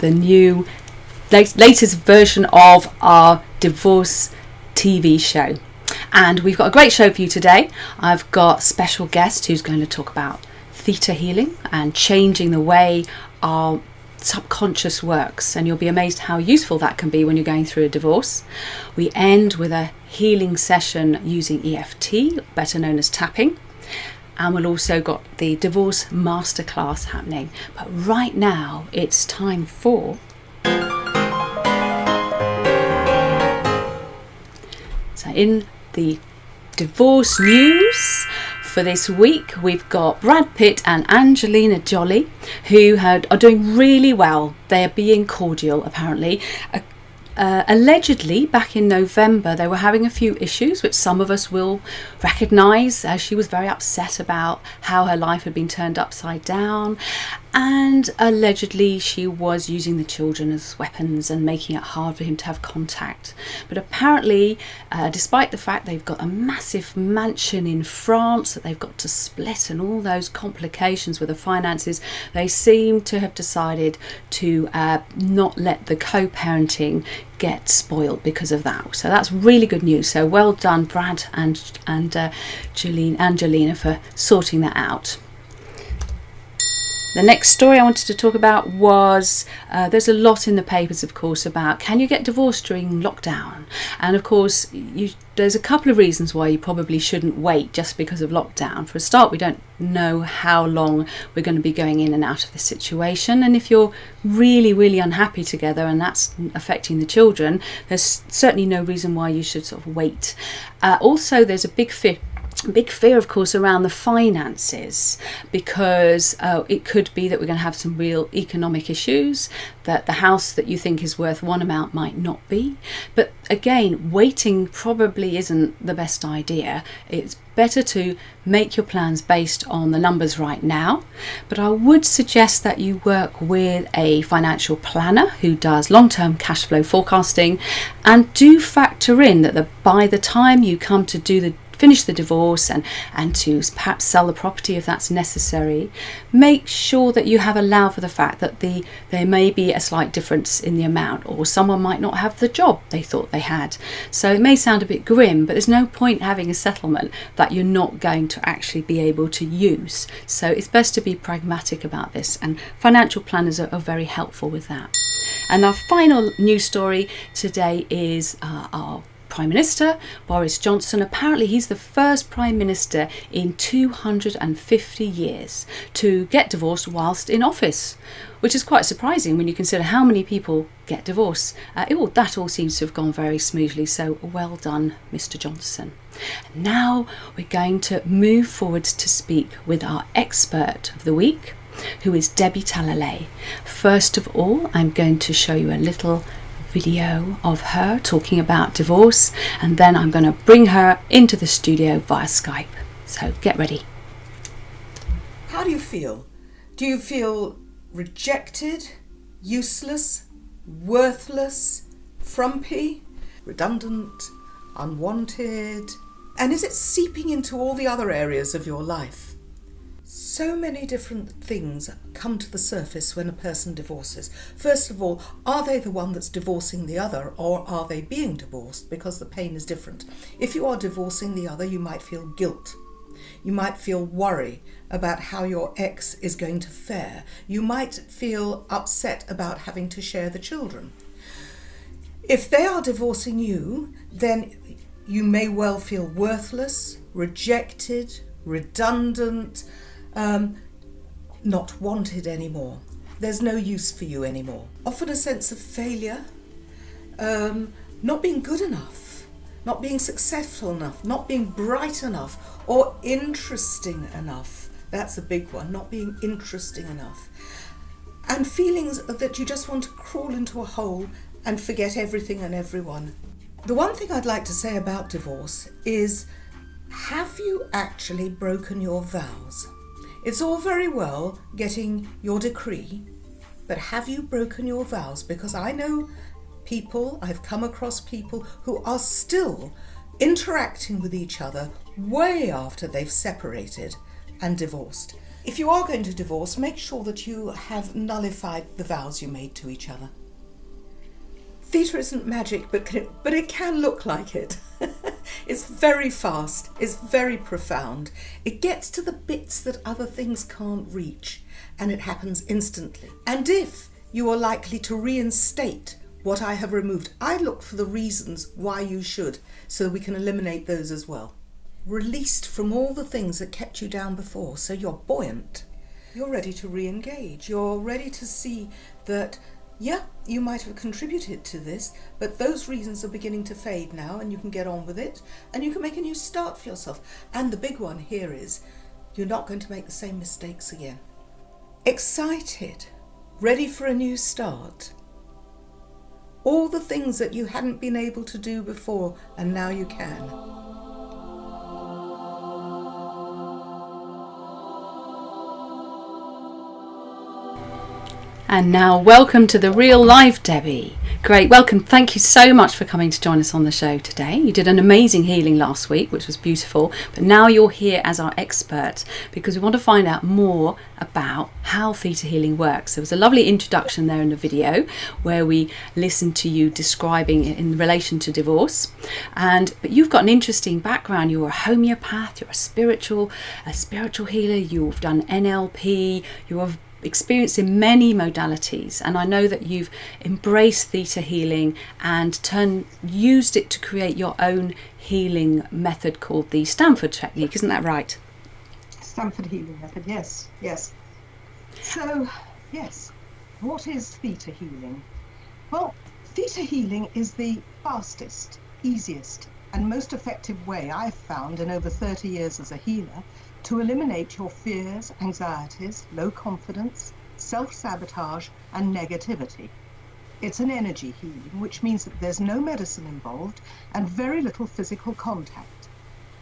the new latest version of our divorce TV show. And we've got a great show for you today. I've got a special guest who's going to talk about theta healing and changing the way our subconscious works, and you'll be amazed how useful that can be when you're going through a divorce. We end with a healing session using EFT, better known as tapping, and we'll also got the divorce masterclass happening. But right now it's time for in the divorce news for this week, we've got Brad Pitt and Angelina Jolie, who are doing really well. They are being cordial, apparently. Allegedly, back in November, they were having a few issues, which some of us will recognise, as she was very upset about how her life had been turned upside down. And allegedly, she was using the children as weapons and making it hard for him to have contact. But apparently, despite the fact they've got a massive mansion in France that they've got to split and all those complications with the finances, they seem to have decided to not let the co-parenting get spoiled because of that. So that's really good news. So well done, Brad and Angelina, for sorting that out. The next story I wanted to talk about was, there's a lot in the papers, of course, about can you get divorced during lockdown? And of course, there's a couple of reasons why you probably shouldn't wait just because of lockdown. For a start, we don't know how long we're going to be going in and out of the situation. And if you're really, really unhappy together and that's affecting the children, there's certainly no reason why you should sort of wait. Also, there's a big fear, of course, around the finances, because it could be that we're going to have some real economic issues, that the house that you think is worth one amount might not be. But again, waiting probably isn't the best idea. It's better to make your plans based on the numbers right now. But I would suggest that you work with a financial planner who does long-term cash flow forecasting, and do factor in that by the time you come to finish the divorce and to perhaps sell the property if that's necessary, make sure that you have allowed for the fact that there may be a slight difference in the amount, or someone might not have the job they thought they had. So it may sound a bit grim, but there's no point having a settlement that you're not going to actually be able to use. So it's best to be pragmatic about this, and financial planners are very helpful with that. And our final news story today is our Prime Minister, Boris Johnson. Apparently he's the first Prime Minister in 250 years to get divorced whilst in office, which is quite surprising when you consider how many people get divorced. That all seems to have gone very smoothly, so well done, Mr. Johnson. Now we're going to move forward to speak with our expert of the week, who is Debbie Talalay. First of all, I'm going to show you a little video of her talking about divorce, and then I'm going to bring her into the studio via Skype. So get ready. How do you feel? Do you feel rejected, useless, worthless, frumpy, redundant, unwanted? And is it seeping into all the other areas of your life? So many different things come to the surface when a person divorces. First of all, are they the one that's divorcing the other, or are they being divorced? Because the pain is different. If you are divorcing the other, you might feel guilt. You might feel worry about how your ex is going to fare. You might feel upset about having to share the children. If they are divorcing you, then you may well feel worthless, rejected, redundant, not wanted anymore. There's no use for you anymore. Often a sense of failure, not being good enough, not being successful enough, not being bright enough or interesting enough. That's a big one, not being interesting enough. And feelings that you just want to crawl into a hole and forget everything and everyone. The one thing I'd like to say about divorce is, have you actually broken your vows? It's all very well getting your decree, but have you broken your vows? Because I know people, I've come across people who are still interacting with each other way after they've separated and divorced. If you are going to divorce, make sure that you have nullified the vows you made to each other. Theta isn't magic, but it can look like it. It's very fast, it's very profound. It gets to the bits that other things can't reach, and it happens instantly. And if you are likely to reinstate what I have removed, I look for the reasons why you should, so we can eliminate those as well. Released from all the things that kept you down before, so you're buoyant. You're ready to re-engage. You're ready to see that, yeah, you might have contributed to this, but those reasons are beginning to fade now, and you can get on with it, and you can make a new start for yourself. And the big one here is, you're not going to make the same mistakes again. Excited, ready for a new start. All the things that you hadn't been able to do before, and now you can. And now, welcome to the real life Debbie. Great, welcome. Thank you so much for coming to join us on the show today. You did an amazing healing last week, which was beautiful, but now you're here as our expert because we want to find out more about how theta healing works. There was a lovely introduction there in the video where we listened to you describing it in relation to divorce, but you've got an interesting background. You're a homeopath, you're a spiritual healer, you've done NLP, you're experienced in many modalities, and I know that you've embraced theta healing and used it to create your own healing method called the Stanford technique. Isn't that right? Stanford healing method, yes. So, yes, what is theta healing? Well, theta healing is the fastest, easiest, and most effective way I've found in over 30 years as a healer to eliminate your fears, anxieties, low confidence, self-sabotage, and negativity. It's an energy healing, which means that there's no medicine involved and very little physical contact.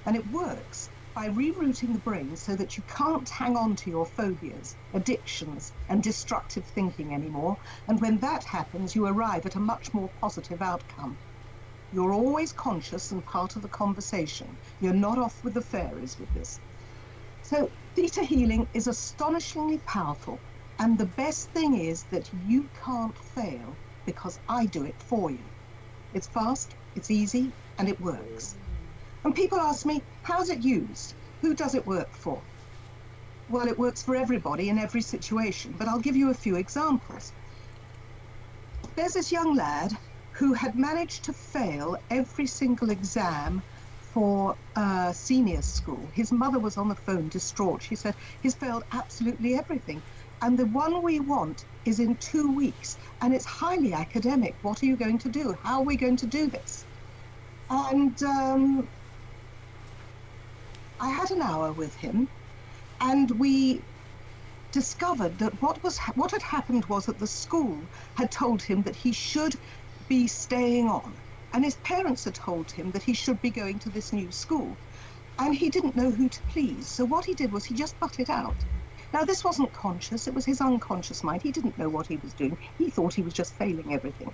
And it works by rerouting the brain so that you can't hang on to your phobias, addictions, and destructive thinking anymore. And when that happens, you arrive at a much more positive outcome. You're always conscious and part of the conversation. You're not off with the fairies with this. So theta healing is astonishingly powerful, and the best thing is that you can't fail because I do it for you. It's fast, it's easy, and it works. And people ask me, how's it used? Who does it work for? Well, it works for everybody in every situation, but I'll give you a few examples. There's this young lad who had managed to fail every single exam for senior school. His mother was on the phone distraught. She said he's failed absolutely everything, and the one we want is in 2 weeks, and it's highly academic. What are you going to do? How are we going to do this? And I had an hour with him, and we discovered that what had happened was that the school had told him that he should be staying on, and his parents had told him that he should be going to this new school, and he didn't know who to please. So what he did was he just butted out. Now, this wasn't conscious, it was his unconscious mind. He didn't know what he was doing. He thought he was just failing everything.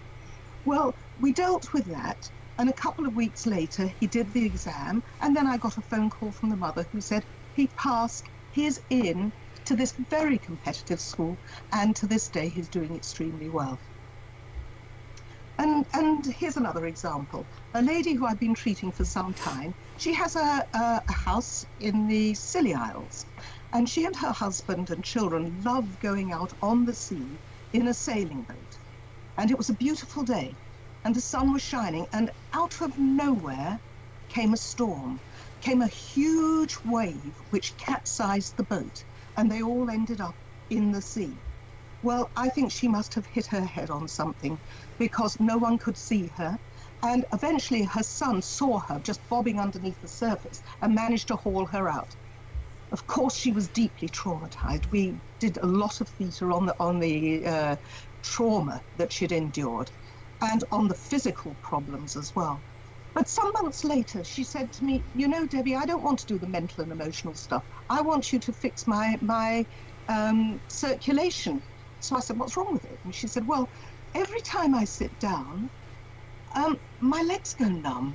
Well, we dealt with that, and a couple of weeks later he did the exam, and then I got a phone call from the mother who said he passed, he is in to this very competitive school, and to this day he's doing extremely well. And here's another example. A lady who I've been treating for some time, she has a house in the Scilly Isles, and she and her husband and children love going out on the sea in a sailing boat. And it was a beautiful day, and the sun was shining, and out of nowhere came a storm, came a huge wave which capsized the boat, and they all ended up in the sea. Well, I think she must have hit her head on something, because no one could see her, and eventually her son saw her just bobbing underneath the surface and managed to haul her out. Of course, she was deeply traumatized. We did a lot of theta on the trauma that she'd endured, and on the physical problems as well. But some months later, she said to me, you know, Debbie, I don't want to do the mental and emotional stuff. I want you to fix my circulation. So I said, what's wrong with it? And she said, well, every time I sit down, my legs go numb,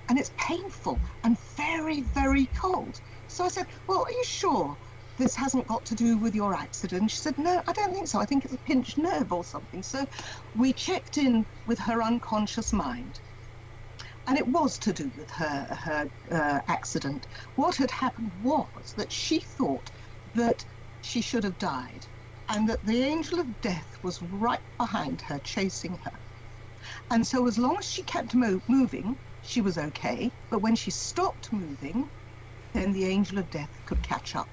and it's painful and very, very cold. So I said, well, are you sure? this hasn't got to do with your accident. She said, no, I don't think so. I think it's a pinched nerve or something. So we checked in with her unconscious mind. And it was to do with her accident. What had happened was that she thought that she should have died, and that the angel of death was right behind her, chasing her. And so as long as she kept moving, she was okay. But when she stopped moving, then the angel of death could catch up.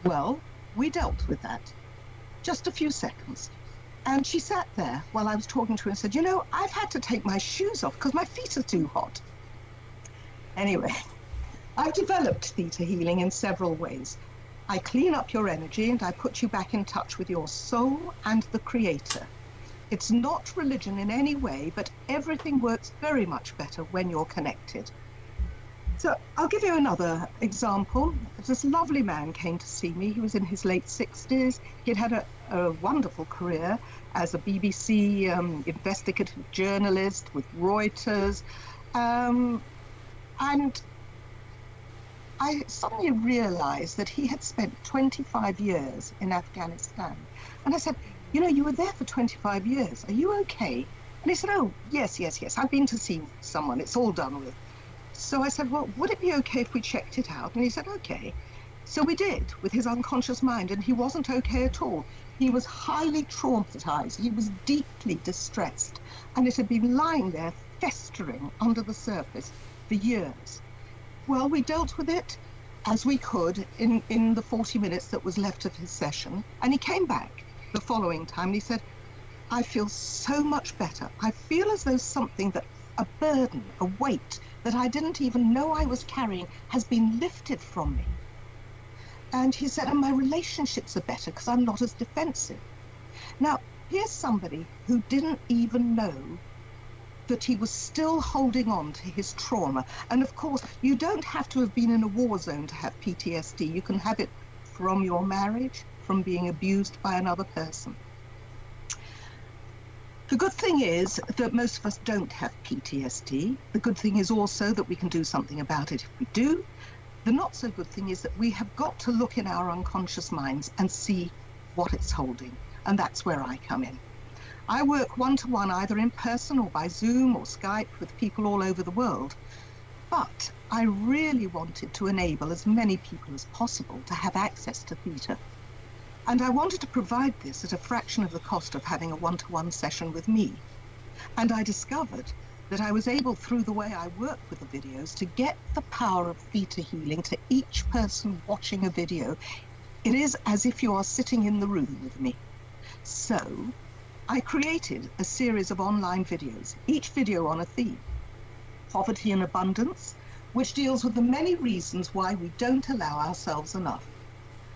Well, we dealt with that. Just a few seconds. And she sat there while I was talking to her and said, you know, I've had to take my shoes off because my feet are too hot. Anyway, I've developed theta healing in several ways. I clean up your energy and I put you back in touch with your soul and the creator. It's not religion in any way, but everything works very much better when you're connected. So I'll give you another example. This lovely man came to see me. He was in his late 60s. He'd had a wonderful career as a BBC investigative journalist with Reuters. And I suddenly realized that he had spent 25 years in Afghanistan. And I said, you know, you were there for 25 years. Are you okay? And he said, oh, yes. I've been to see someone. It's all done with. So I said, well, would it be okay if we checked it out? And he said, okay. So we did, with his unconscious mind, and he wasn't okay at all. He was highly traumatized. He was deeply distressed, and it had been lying there, festering under the surface for years. Well, we dealt with it as we could in the 40 minutes that was left of his session, and he came back the following time, and he said, I feel so much better. I feel as though something that, a burden, a weight, that I didn't even know I was carrying has been lifted from me. And he said, and my relationships are better because I'm not as defensive. Now, here's somebody who didn't even know that he was still holding on to his trauma. And of course, you don't have to have been in a war zone to have PTSD. You can have it from your marriage, from being abused by another person. The good thing is that most of us don't have PTSD. The good thing is also that we can do something about it if we do. The not so good thing is that we have got to look in our unconscious minds and see what it's holding. And that's where I come in. I work one-to-one, either in person or by Zoom or Skype, with people all over the world. But I really wanted to enable as many people as possible to have access to theta. And I wanted to provide this at a fraction of the cost of having a one-to-one session with me. And I discovered that I was able, through the way I work with the videos, to get the power of theta healing to each person watching a video. It is as if you are sitting in the room with me. So I created a series of online videos, each video on a theme. Poverty and abundance, which deals with the many reasons why we don't allow ourselves enough.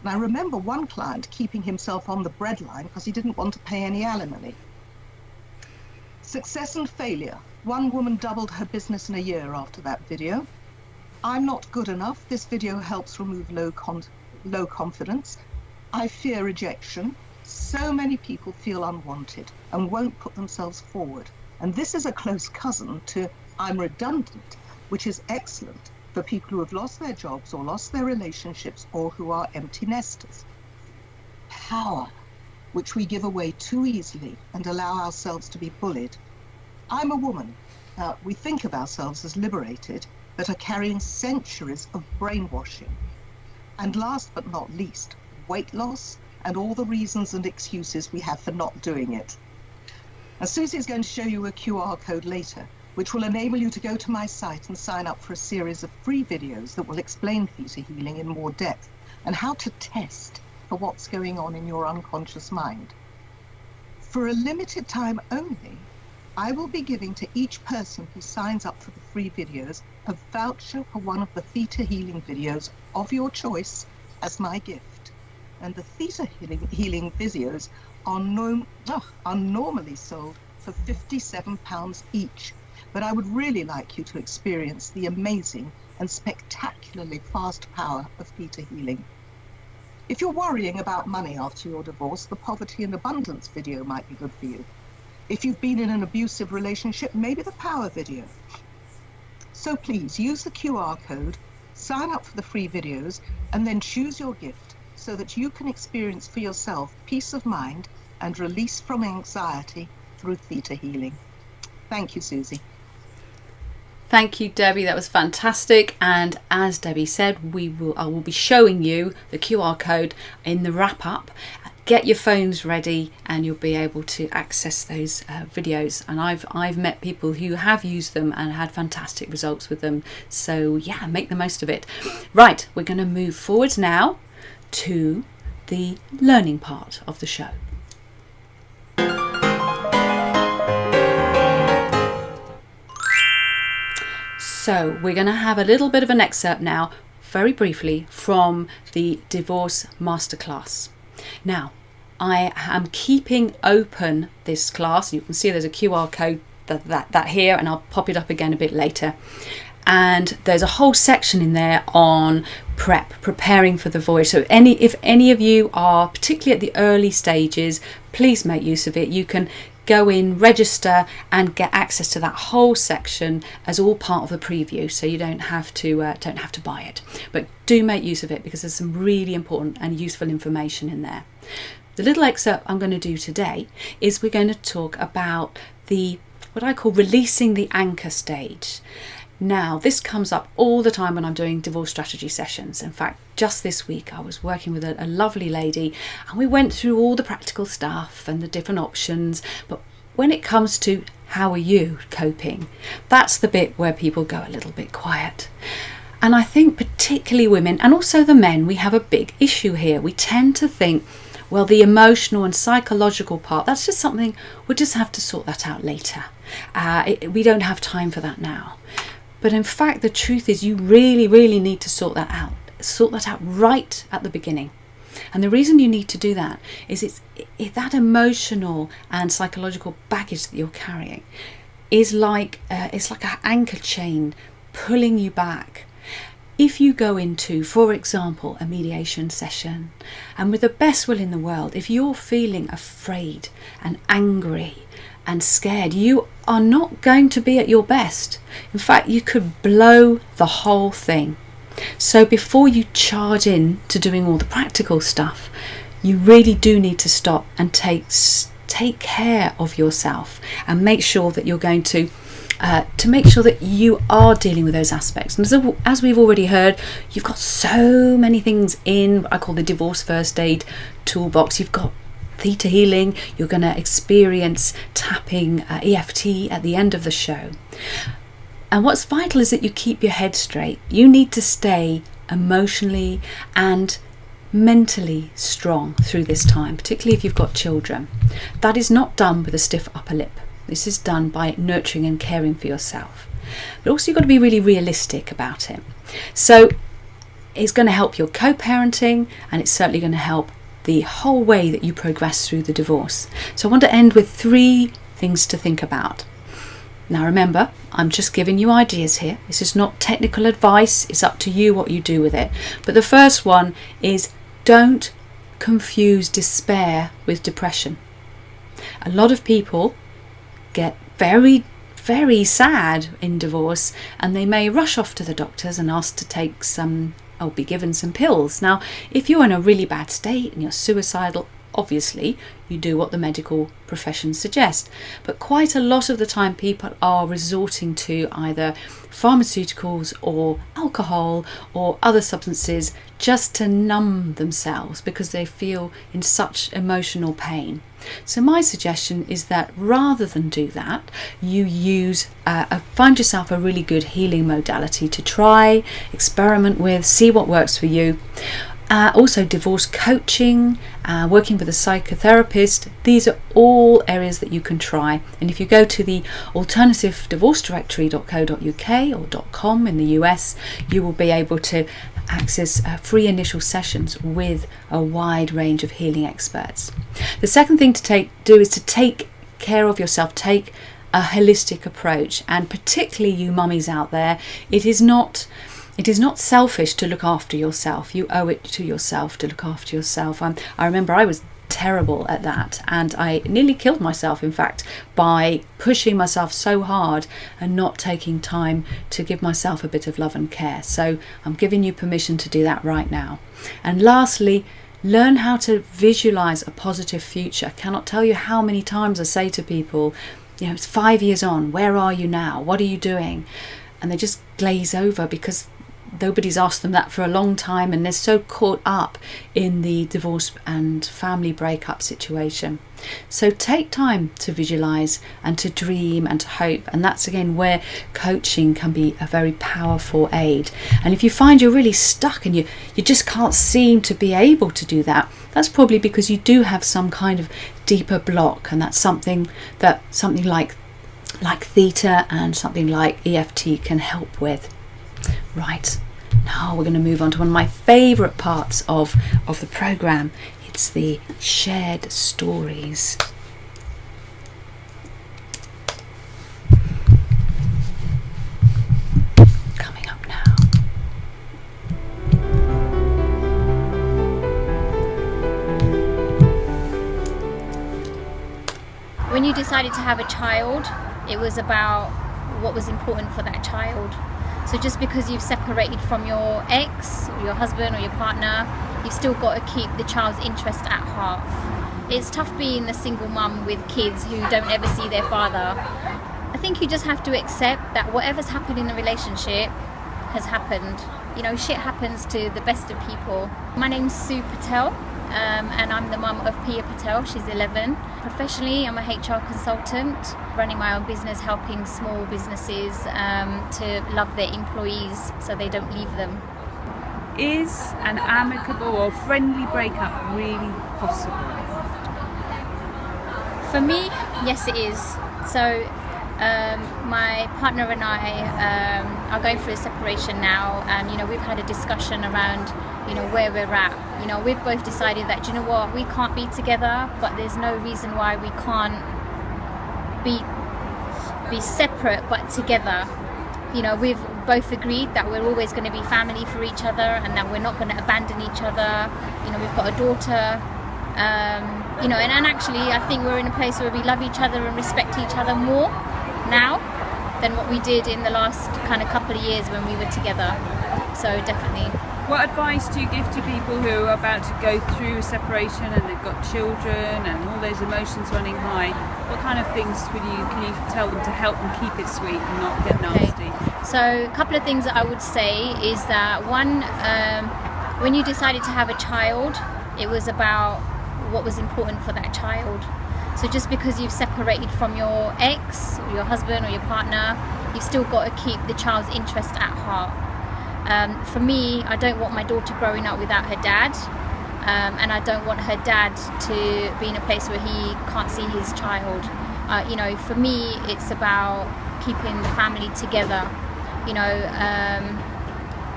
And I remember one client keeping himself on the breadline because he didn't want to pay any alimony. Success and failure. One woman doubled her business in a year after that video. I'm not good enough. This video helps remove low confidence. I fear rejection. So many people feel unwanted and won't put themselves forward. And this is a close cousin to I'm redundant, which is excellent for people who have lost their jobs or lost their relationships or who are empty nesters. Power, which we give away too easily and allow ourselves to be bullied. I'm a woman. We think of ourselves as liberated, but are carrying centuries of brainwashing. And last but not least, weight loss and all the reasons and excuses we have for not doing it. Now, Susie is going to show you a QR code later, which will enable you to go to my site and sign up for a series of free videos that will explain theta healing in more depth and how to test for what's going on in your unconscious mind. For a limited time only, I will be giving to each person who signs up for the free videos a voucher for one of the theta healing videos of your choice as my gift. And the theta healing videos are normally sold for £57 each. But I would really like you to experience the amazing and spectacularly fast power of theta healing. If you're worrying about money after your divorce, the poverty and abundance video might be good for you. If you've been in an abusive relationship, maybe the power video. So please use the QR code, sign up for the free videos, and then choose your gift so that you can experience for yourself peace of mind and release from anxiety through theta healing. Thank you, Susie. Thank you, Debbie. That was fantastic. And as Debbie said, I will be showing you the QR code in the wrap up. Get your phones ready and you'll be able to access those videos. And I've met people who have used them and had fantastic results with them. So yeah, make the most of it. Right, we're going to move forwards now to the learning part of the show. So we're going to have a little bit of an excerpt now, very briefly, from the Divorce Masterclass. Now, I am keeping open this class. You can see there's a QR code that here, and I'll pop it up again a bit later. And there's a whole section in there on preparing for the voyage. So if any of you are particularly at the early stages, please make use of it. You can go in, register, and get access to that whole section as all part of the preview. So you don't have to buy it, but do make use of it because there's some really important and useful information in there. The little excerpt I'm going to do today is we're going to talk about what I call releasing the anchor stage. Now, this comes up all the time when I'm doing divorce strategy sessions. In fact, just this week I was working with a lovely lady and we went through all the practical stuff and the different options. But when it comes to how are you coping, that's the bit where people go a little bit quiet. And I think particularly women and also the men, we have a big issue here. We tend to think, well, the emotional and psychological part, that's just something, we'll just have to sort that out later. We don't have time for that now. But in fact, the truth is you really, really need to sort that out. Sort that out right at the beginning. And the reason you need to do that is it's that emotional and psychological baggage that you're carrying is like an anchor chain pulling you back. If you go into, for example, a mediation session, and with the best will in the world, if you're feeling afraid and angry and scared, you are not going to be at your best. In fact, you could blow the whole thing. So before you charge in to doing all the practical stuff, you really do need to stop and take care of yourself and make sure that you're going to make sure that you are dealing with those aspects. And as we've already heard, you've got so many things in what I call the divorce first aid toolbox. You've got theta healing, you're going to experience tapping EFT at the end of the show. And what's vital is that you keep your head straight. You need to stay emotionally and mentally strong through this time, particularly if you've got children. That is not done with a stiff upper lip. This is done by nurturing and caring for yourself. But also you've got to be really realistic about it. So it's going to help your co-parenting, and it's certainly going to help the whole way that you progress through the divorce. So I want to end with 3 things to think about. Now remember, I'm just giving you ideas here. This is not technical advice. It's up to you what you do with it. But the first one is don't confuse despair with depression. A lot of people get very, very sad in divorce and they may rush off to the doctors and ask to take be given some pills. Now, if you're in a really bad state and you're suicidal, obviously you do what the medical profession suggests. But quite a lot of the time people are resorting to either pharmaceuticals or alcohol or other substances just to numb themselves because they feel in such emotional pain. So my suggestion is that rather than do that, you find yourself a really good healing modality to try, experiment with, see what works for you. Also divorce coaching, working with a psychotherapist, these are all areas that you can try. And if you go to the alternativedivorcedirectory.co.uk or .com in the US, you will be able to access free initial sessions with a wide range of healing experts. The second thing to do is to take care of yourself, take a holistic approach, and particularly you mummies out there, it is not selfish to look after yourself. You owe it to yourself to look after yourself. I remember I was terrible at that and I nearly killed myself, in fact, by pushing myself so hard and not taking time to give myself a bit of love and care. So I'm giving you permission to do that right now. And lastly, Learn how to visualize a positive future. I cannot tell you how many times I say to people, it's 5 years on, where are you now? What are you doing? And they just glaze over because nobody's asked them that for a long time, and they're so caught up in the divorce and family breakup situation. So take time to visualize and to dream and to hope, and that's again where coaching can be a very powerful aid. And if you find you're really stuck and you just can't seem to be able to do that, that's probably because you do have some kind of deeper block, and that's something like theta and something like EFT can help with. Right, now we're going to move on to one of my favourite parts of the programme. It's the shared stories. Coming up now. When you decided to have a child, it was about what was important for that child. So just because you've separated from your ex, or your husband or your partner, you've still got to keep the child's interest at heart. It's tough being a single mum with kids who don't ever see their father. I think you just have to accept that whatever's happened in the relationship has happened. Shit happens to the best of people. My name's Sue Patel, and I'm the mum of Pia Patel. She's 11. Professionally, I'm a HR consultant, running my own business, helping small businesses to love their employees so they don't leave them. Is an amicable or friendly breakup really possible? For me, yes it is. So my partner and I are going through a separation now, and we've had a discussion around where we're at. We've both decided that, we can't be together, but there's no reason why we can't be separate but together. We've both agreed that we're always going to be family for each other, and that we're not going to abandon each other. We've got a daughter, and actually I think we're in a place where we love each other and respect each other more now than what we did in the last kind of couple of years when we were together. So definitely. What advice do you give to people who are about to go through a separation and they've got children and all those emotions running high? What kind of things can you tell them to help them keep it sweet and not get nasty? So a couple of things that I would say is that one, when you decided to have a child, it was about what was important for that child. So just because you've separated from your ex or your husband or your partner, you've still got to keep the child's interest at heart. For me, I don't want my daughter growing up without her dad, and I don't want her dad to be in a place where he can't see his child. For me, it's about keeping the family together.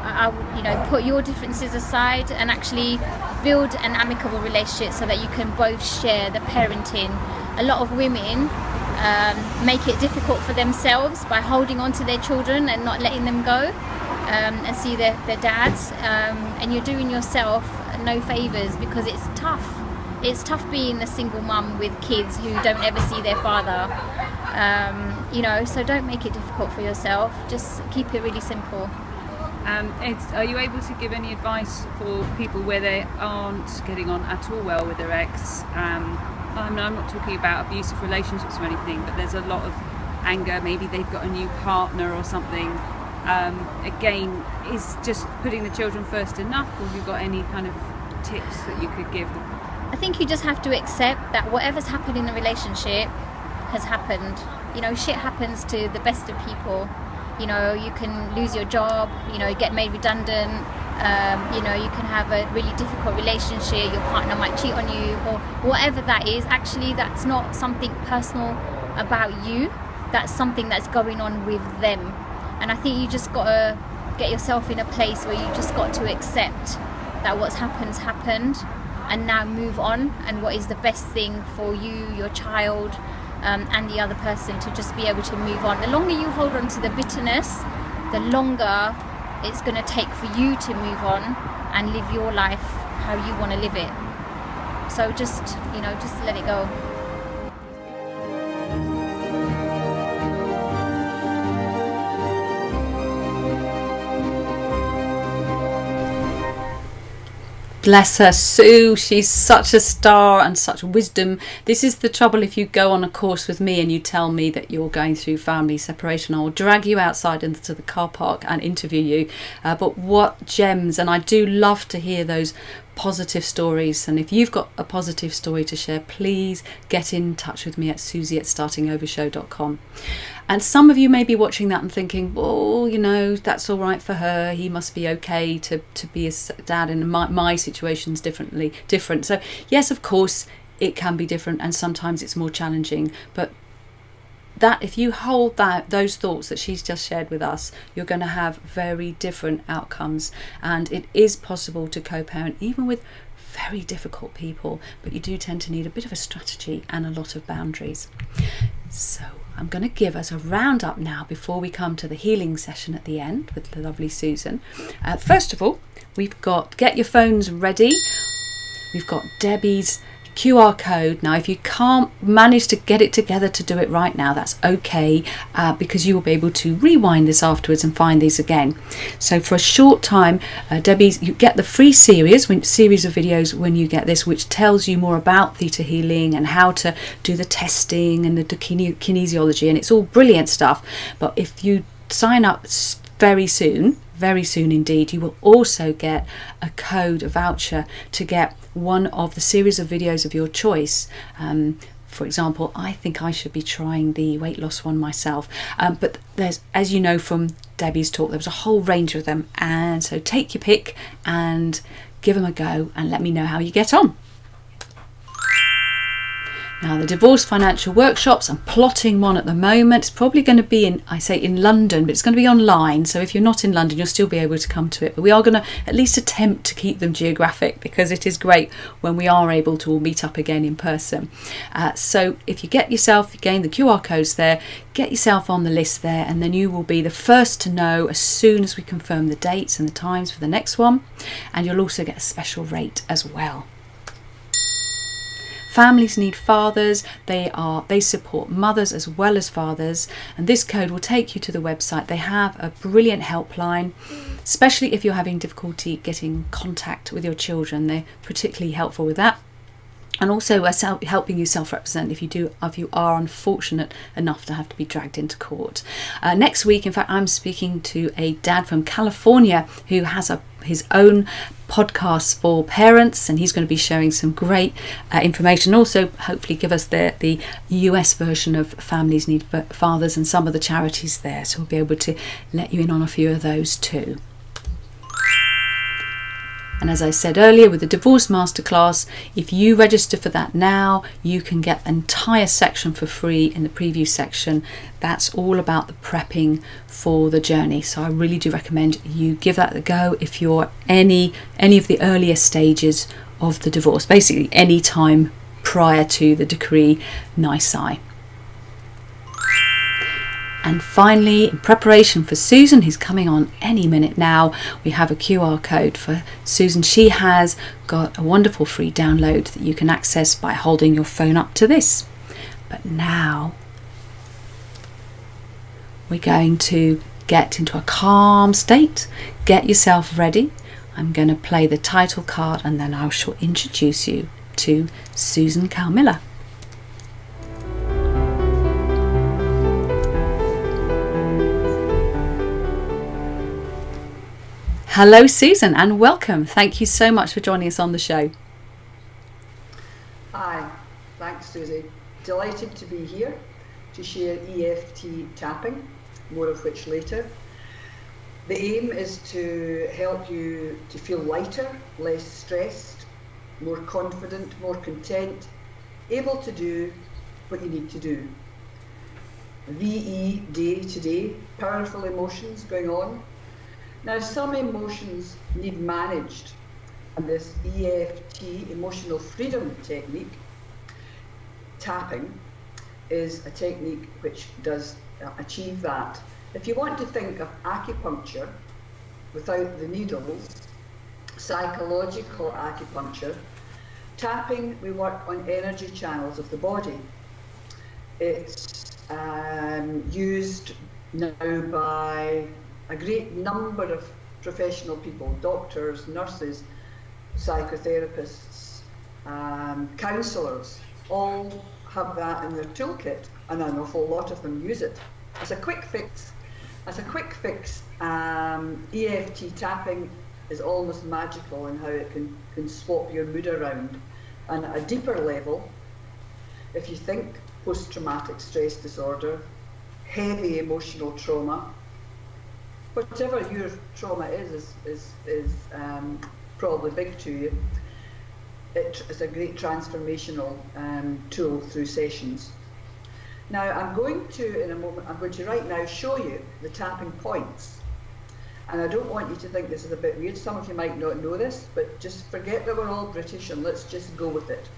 I would, put your differences aside and actually build an amicable relationship so that you can both share the parenting. A lot of women make it difficult for themselves by holding on to their children and not letting them go. And see their dads, and you're doing yourself no favours, because it's tough. It's tough being a single mum with kids who don't ever see their father. So don't make it difficult for yourself. Just keep it really simple. Are you able to give any advice for people where they aren't getting on at all well with their ex? I'm not talking about abusive relationships or anything, but there's a lot of anger. Maybe they've got a new partner or something. Again, is just putting the children first enough, or have you got any kind of tips that you could give? I think you just have to accept that whatever's happened in the relationship has happened. Shit happens to the best of people. You can lose your job, get made redundant, you can have a really difficult relationship, your partner might cheat on you, or whatever that is. Actually, that's not something personal about you, that's something that's going on with them. And I think you just got to get yourself in a place where you just got to accept that what's happened's happened, and now move on, and what is the best thing for you, your child, and the other person, to just be able to move on. The longer you hold on to the bitterness, the longer it's going to take for you to move on and live your life how you want to live it. So just let it go. Bless her, Sue. She's such a star and such wisdom. This is the trouble if you go on a course with me and you tell me that you're going through family separation. I'll drag you outside into the car park and interview you. But what gems. And I do love to hear those positive stories. And if you've got a positive story to share, please get in touch with me at susie@startingovershow.com. And some of you may be watching that and thinking, well, you know, that's all right for her. He must be okay to be a dad, and my situation's different. So yes, of course, it can be different, and sometimes it's more challenging. But that if you hold those thoughts that she's just shared with us, you're going to have very different outcomes. And it is possible to co-parent even with very difficult people, but you do tend to need a bit of a strategy and a lot of boundaries. So I'm going to give us a roundup now before we come to the healing session at the end with the lovely Susan. First of all, we've got get your phones ready. We've got Debbie's QR code. Now, if you can't manage to get it together to do it right now, that's okay, because you will be able to rewind this afterwards and find these again. So for a short time, Debbie's, you get the free series of videos when you get this, which tells you more about theta healing and how to do the testing and the kinesiology, and it's all brilliant stuff. But if you sign up very soon indeed, you will also get a code, a voucher, to get one of the series of videos of your choice. For example, I think I should be trying the weight loss one myself, but there's, as you know from Debbie's talk, there was a whole range of them, and so take your pick and give them a go and let me know how you get on. Now, the divorce financial workshops, I'm plotting one at the moment. It's probably going to be in London, but it's going to be online. So if you're not in London, you'll still be able to come to it. But we are going to at least attempt to keep them geographic, because it is great when we are able to all meet up again in person. So if you get yourself, again, the QR codes there, get yourself on the list there, and then you will be the first to know as soon as we confirm the dates and the times for the next one. And you'll also get a special rate as well. Families need fathers. They support mothers as well as fathers, and this code will take you to the website. They have a brilliant helpline, especially if you're having difficulty getting contact with your children. They're particularly helpful with that, and also helping you self-represent if you are unfortunate enough to have to be dragged into court. Next week, in fact, I'm speaking to a dad from California who has his own podcast for parents, and he's going to be sharing some great information. Also, hopefully, give us the US version of Families Need Fathers and some of the charities there. So we'll be able to let you in on a few of those too. And as I said earlier, with the Divorce Masterclass, if you register for that now, you can get an entire section for free in the preview section. That's all about the prepping for the journey. So I really do recommend you give that a go if you're any of the earlier stages of the divorce, basically any time prior to the decree nisi. And finally, in preparation for Susan, who's coming on any minute now, we have a QR code for Susan. She has got a wonderful free download that you can access by holding your phone up to this. But now we're going to get into a calm state. Get yourself ready. I'm going to play the title card, and then I shall introduce you to Susan Carmilla. Hello, Susan, and welcome. Thank you so much for joining us on the show. Hi, thanks, Susie. Delighted to be here to share EFT tapping, more of which later. The aim is to help you to feel lighter, less stressed, more confident, more content, able to do what you need to do. VE, day to day, powerful emotions going on. Now, some emotions need managed, and this EFT, emotional freedom technique, tapping, is a technique which does achieve that. If you want to think of acupuncture without the needles, psychological acupuncture, tapping, we work on energy channels of the body. It's used now by a great number of professional people, doctors, nurses, psychotherapists, counsellors, all have that in their toolkit, and an awful lot of them use it. As a quick fix, EFT tapping is almost magical in how it can swap your mood around. And at a deeper level, if you think post-traumatic stress disorder, heavy emotional trauma, whatever your trauma is probably big to you, it is a great transformational tool through sessions. Now I'm going to right now show you the tapping points. And I don't want you to think this is a bit weird. Some of you might not know this, but just forget that we're all British and let's just go with it.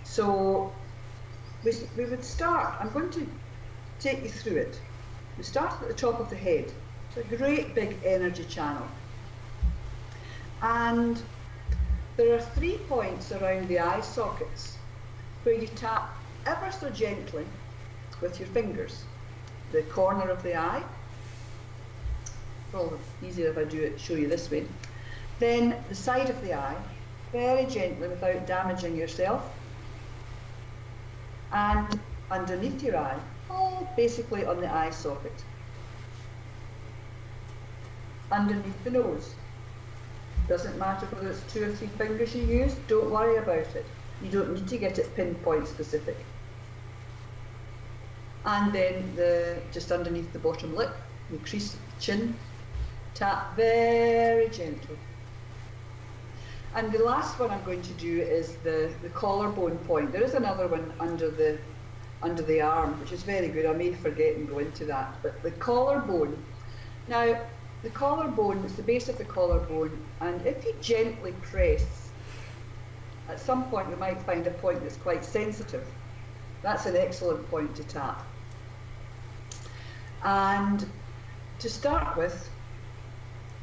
So we would start, I'm going to take you through it. We start at the top of the head. It's a great big energy channel. And there are 3 points around the eye sockets where you tap ever so gently with your fingers. The corner of the eye, probably easier if I show you this way. Then the side of the eye, very gently without damaging yourself. And underneath your eye, all basically on the eye socket. Underneath the nose. Doesn't matter whether it's 2 or 3 fingers you use, don't worry about it. You don't need to get it pinpoint specific. And then just underneath the bottom lip, the crease of the chin, tap very gently. And the last one I'm going to do is the collarbone point. There is another one under the arm, which is very good. I may forget and go into that. But the collarbone, now the collarbone is the base of the collarbone, and if you gently press, at some point you might find a point that's quite sensitive. That's an excellent point to tap. And to start with,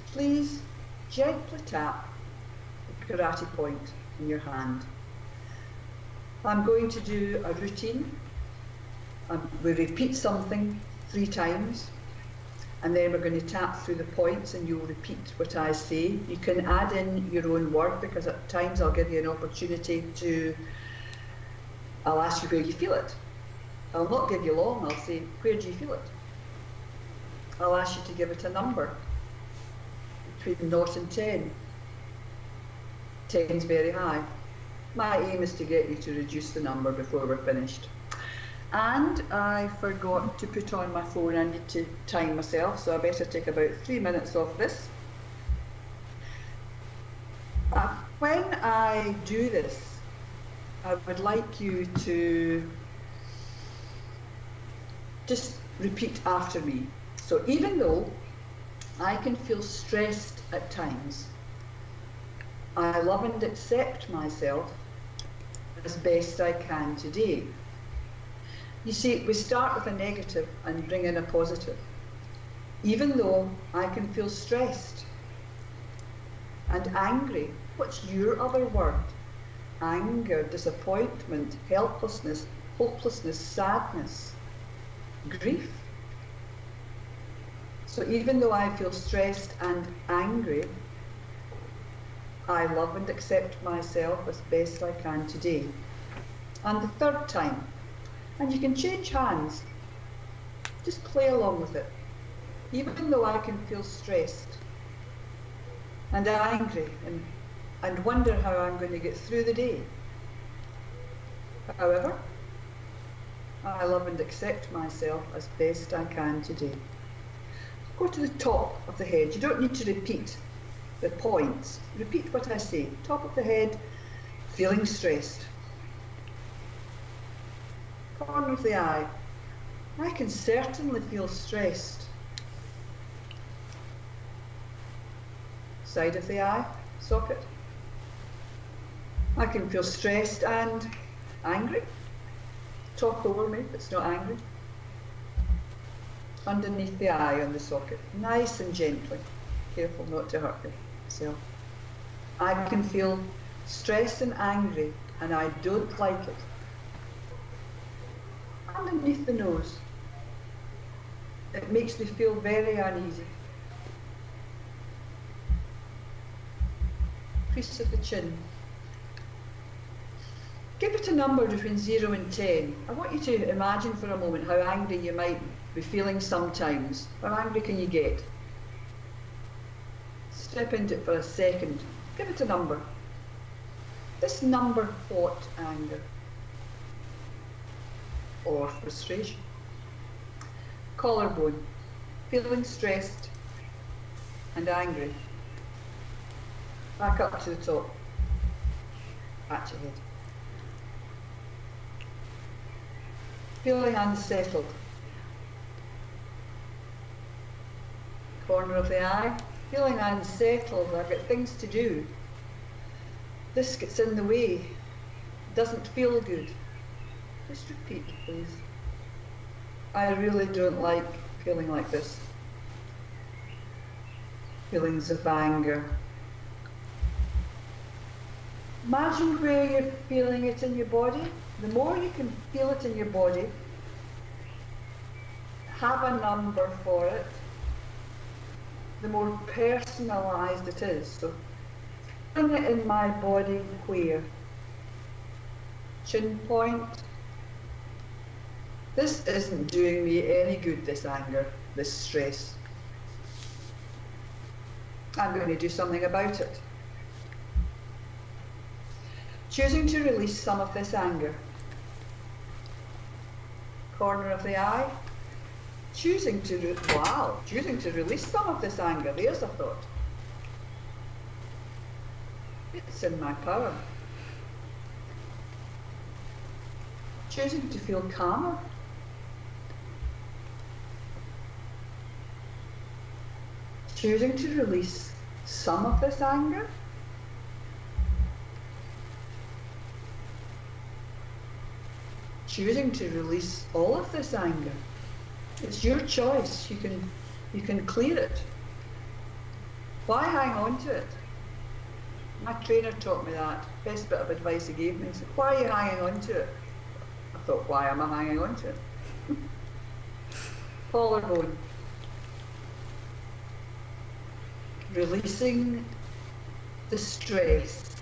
please gently tap the karate point in your hand. I'm going to do a routine. We repeat something 3 times, and then we're going to tap through the points and you'll repeat what I say. You can add in your own word, because at times I'll give you an opportunity I'll ask you where you feel it. I'll not give you long, I'll say, where do you feel it? I'll ask you to give it a number between 0 and 10. 10 is very high. My aim is to get you to reduce the number before we're finished. And I forgot to put on my phone. I need to time myself, so I better take about 3 minutes off this. When I do this, I would like you to just repeat after me. So even though I can feel stressed at times, I love and accept myself as best I can today. You see, we start with a negative and bring in a positive. Even though I can feel stressed and angry, what's your other word? Anger, disappointment, helplessness, hopelessness, sadness, grief. So even though I feel stressed and angry, I love and accept myself as best I can today. And the third time, and you can change hands, just play along with it. Even though I can feel stressed and angry and wonder how I'm going to get through the day. However, I love and accept myself as best I can today. Go to the top of the head. You don't need to repeat the points. Repeat what I say. Top of the head, feeling stressed. Corner of the eye. I can certainly feel stressed. Side of the eye, socket. I can feel stressed and angry. Talk over me if it's not angry. Underneath the eye on the socket, nice and gently. Careful not to hurt yourself. I can feel stressed and angry, and I don't like it. Underneath the nose, it makes me feel very uneasy. crease of the chin. Give it a number between 0 and 10. I want you to imagine for a moment how angry you might be feeling sometimes. How angry can you get? Step into it for a second. Give it a number. This number, what anger? Or frustration? Collarbone. Feeling stressed and angry. Back up to the top. At your head. Feeling unsettled. Corner of the eye. Feeling unsettled. I've got things to do. This gets in the way. Doesn't feel good. Just repeat, please. I really don't like feeling like this. Feelings of anger. Imagine where you're feeling it in your body. The more you can feel it in your body, have a number for it, the more personalised it is. So, feeling it in my body where? Chin point. This isn't doing me any good, this anger, this stress. I'm going to do something about it. Choosing to release some of this anger. Corner of the eye. Choosing to release some of this anger. There's a thought. It's in my power. Choosing to feel calmer. Choosing to release some of this anger. Choosing to release all of this anger. It's your choice. You can clear it. Why hang on to it? My trainer taught me that. Best bit of advice he gave me. He said, why are you hanging on to it? I thought, why am I hanging on to it? Collarbone. Releasing the stress.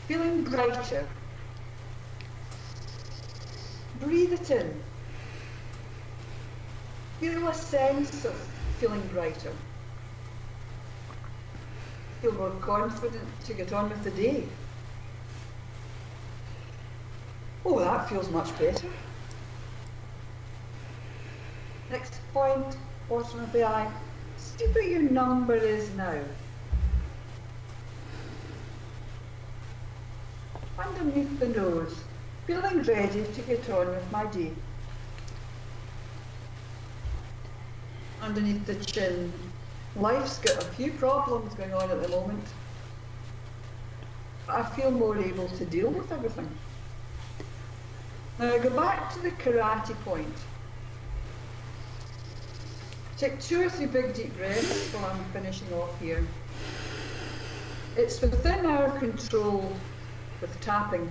Feeling brighter. Breathe it in. Feel a sense of feeling brighter. Feel more confident to get on with the day. Oh, that feels much better. Next point, bottom of the eye. See what your number is now. Underneath the nose, feeling ready to get on with my day. Underneath the chin, life's got a few problems going on at the moment. But I feel more able to deal with everything. Now I go back to the karate point. Take 2 or 3 big deep breaths while I'm finishing off here. It's within our control with tapping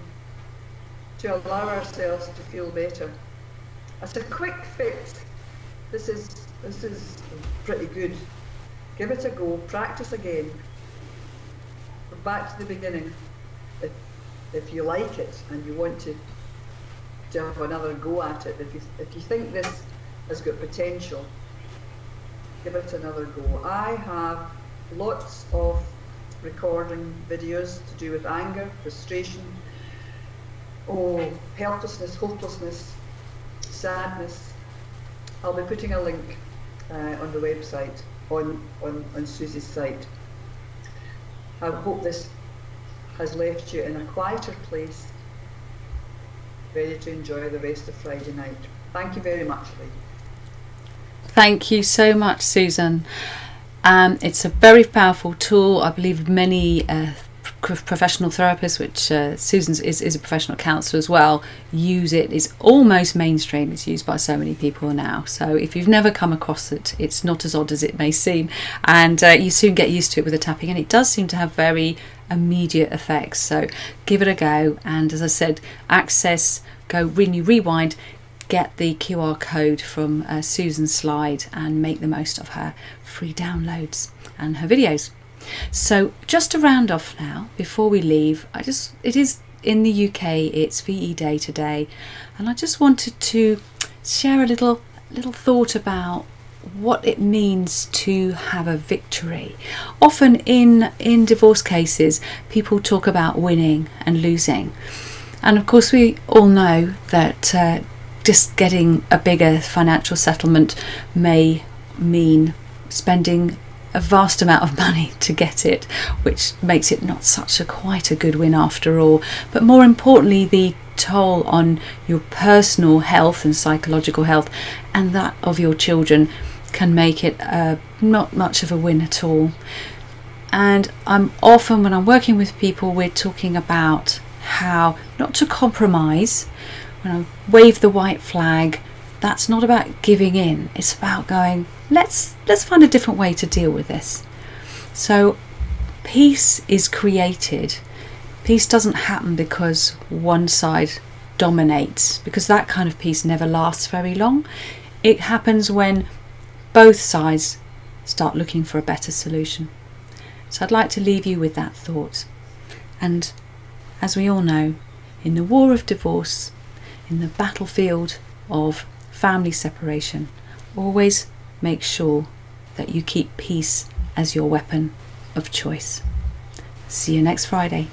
to allow ourselves to feel better. As a quick fix, this is pretty good. Give it a go, practice again. We're back to the beginning. If you like it and you want to have another go at it, if you think this has got potential, give it another go. I have lots of recording videos to do with anger, frustration, helplessness, hopelessness, sadness. I'll be putting a link on the website, on Susie's site. I hope this has left you in a quieter place, ready to enjoy the rest of Friday night. Thank you very much, Lee. Thank you so much, Susan. It's a very powerful tool. I believe many professional therapists, which Susan is a professional counsellor as well, use it. It's almost mainstream. It's used by so many people now. So if you've never come across it, it's not as odd as it may seem. And you soon get used to it with the tapping. And it does seem to have very immediate effects. So give it a go. And as I said, access, go when you rewind, get the QR code from Susan's slide and make the most of her free downloads and her videos. So just to round off now, before we leave, it is in the UK, it's VE Day today, and I just wanted to share a little thought about what it means to have a victory. Often in divorce cases, people talk about winning and losing, and of course we all know that just getting a bigger financial settlement may mean spending a vast amount of money to get it, which makes it not quite a good win after all. But more importantly, the toll on your personal health and psychological health and that of your children can make it not much of a win at all. And I'm often, when I'm working with people, we're talking about how not to compromise. When I wave the white flag, that's not about giving in. It's about going, let's find a different way to deal with this. So peace is created. Peace doesn't happen because one side dominates, because that kind of peace never lasts very long. It happens when both sides start looking for a better solution. So I'd like to leave you with that thought. And as we all know, in the war of divorce, in the battlefield of family separation, always make sure that you keep peace as your weapon of choice. See you next Friday.